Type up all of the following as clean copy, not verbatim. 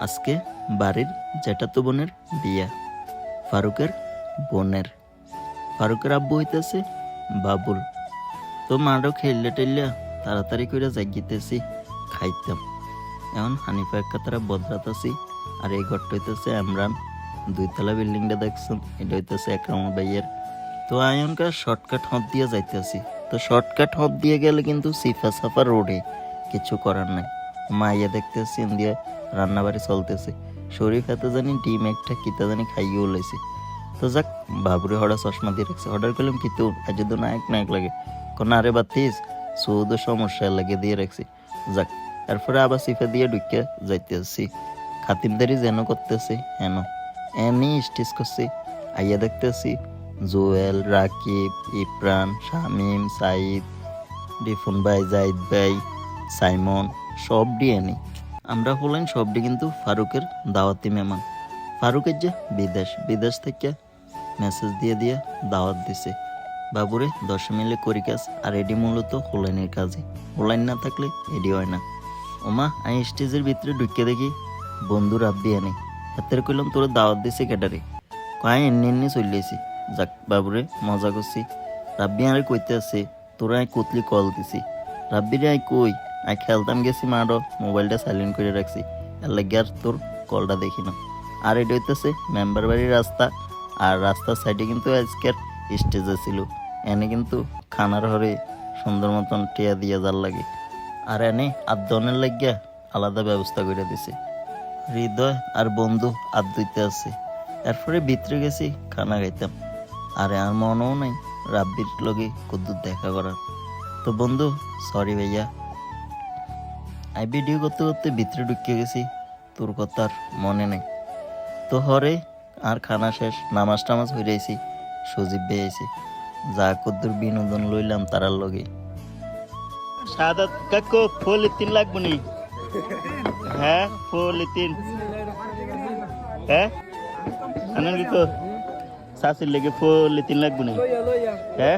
আজকে বাড়ির জ্যাঠাতো বোনের বিয়া, ফারুকের বোনের। ফারুকের আব্বু হইতেছে বাবুল। তো মারও খেললে টেললে তাড়াতাড়ি করে জাগিতেছি খাইতাম। এখন হানিফা একা তারা বদরাতাছি। আর এই ঘরটা হইতেছে এমরান, 2 তলা বিল্ডিংটা দেখছেন, এটা হইতেছে একরামুল ভাইয়ের। তো আয়নকার শর্টকাট হব দিয়ে যাইতেছি। তো শর্টকাট হব দিয়ে গেলে কিন্তু সিফা সাফা রোডে, কিছু করার নাই। মাইয়া দেখতেছি দিয়ে রান্নাবাড়ি চলতেছে। শরীফ এত জানি ডিম একটা কিতা জানি খাইয়েও লইছে। তো যাক, বাবুরে হড়া চশমা দিয়ে রাখছে। অর্ডার করলাম কিন্তু আজ যদি নায়ক নায়ক লাগে কোন আরে বাতিস সৌদ সমস্যা লাগে দিয়ে রাখছি। যাক, এরপরে আবার সিফা দিয়ে ঢুকিয়া যাইতেছি। খাতিমদারি যেন করতেছে হেন এমনি স্টেজ করছে। আইয়া দেখতেছি জুয়েল, রাকিব, ইপ্রান, শামিম, সাইদ, রিফুন ভাই, জাহিদ ভাই, সাইমন সব ডিএনএ। আমরা হলেন সবটি কিন্তু ফারুকের দাওয়াতি মেহমান। ফারুকের যে বিদেশ থেকে মেসেজ দিয়ে দাওয়াত দিছে। বাবুরে 10 মিলে করি কাজ। আর এডি মূলত হোলাইনের কাজে, হোলাইন না থাকলে এডি হয় না। ওমা আমি স্টেজের ভিতরে ঢুকে দেখি বন্ধু রাব্বি আনে। হাতের কইলাম তোর দাওয়াত দিছে কেটারে? কয় এমনি চলেছি। যাক, বাবুরে মজা করছি। রাব্বি আরে কইতে আছে তোরা আই কতলি কল দিছি। রাব্বিরে আই কই আই খেলতাম গেছি মারো, মোবাইলটা সাইলেন্ট করে রাখছি, এর লাগে আর তোর কলটা দেখি না। আর এটা হইতেছে মেম্বার বাড়ির রাস্তা। আর রাস্তার সাইডে কিন্তু আজকের স্টেজে ছিল। এনে কিন্তু খানার ঘরে সুন্দর মতন টিয়া দিয়ে যার লাগে। আর এনে আদনের লাগিয়া আলাদা ব্যবস্থা করে দিছে। হৃদয় আর বন্ধু আদইতে আছে। এরপরে ভিতরে গেছি খানা খাইতাম। আর আর মনেও নাই রাব্বির লগে কদ্দুর দেখা করার। তো বন্ধু সরি ভাইয়া, আই ভিডিও করতে করতে ভিতরে ঢুকিয়ে গেছি, তোর কথা আর মনে নেই। তো হরে আর খানা শেষ, নামাজ টামাজ হইয়াছি, সজীব বেয়েছি। যা কদ্দুর বিনোদন লইলাম তারার লগে। সাদাত কাকু ফুল 3 লাগবো নি? হ্যাঁ ফুল 3। হ্যাঁ আনন্দ তো শাশুর লেগে ফুল 3 লাগবো নি? হ্যাঁ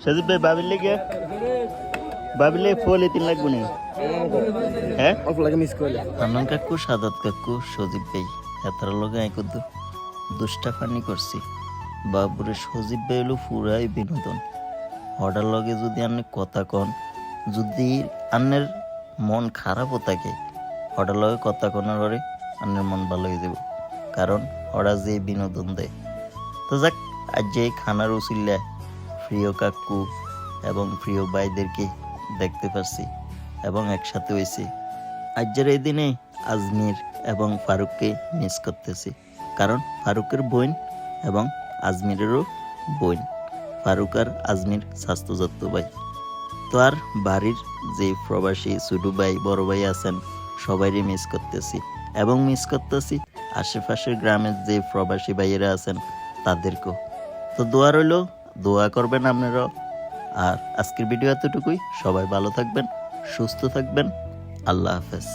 সজীব ভাই বাবির লেগে ফুল 3 লাগবো নি? হ্যাঁ আনন্দ কাকু, সাদাত কাকু, সজীব ভাই এতার লগে আই কদ্দুর দুষ্টাফানি করছি। বাবুরে সজীব ভাই হলো পুরাই বিনোদন। হঠাৎ লগে যদি আপনি কথা কন, যদি আপনার মন খারাপও থাকে, হঠাৎ লগে কথা কনার পরে আপনার মন ভালো হয়ে যাব, কারণ ওরা যে বিনোদন দেয়। তো যাক, আজ যে খানার উচিল্লায় প্রিয় কাকু এবং প্রিয় ভাইদেরকে দেখতে পাচ্ছি এবং একসাথে হয়েছে। আজকের এই দিনে আজমির এবং ফারুককে মিস করতেছি, কারণ ফারুকের বোন এবং আজমিরেরও বোন। ফারুক আর আজমির স্বাস্থ্যযত্ন ভাই। তো আর বাড়ির যে প্রবাসী ছোট ভাই বড় ভাই আছেন সবাইরই মিস করতেছি, এবং মিস করতেছি আশেপাশের গ্রামের যে প্রবাসী ভাইয়েরা আছেন তাদেরকেও। তো দোয়া রইল, দোয়া করবেন আপনারাও। আর আজকের ভিডিও এতটুকুই। সবাই ভালো থাকবেন, সুস্থ থাকবেন। আল্লাহ হাফেজ।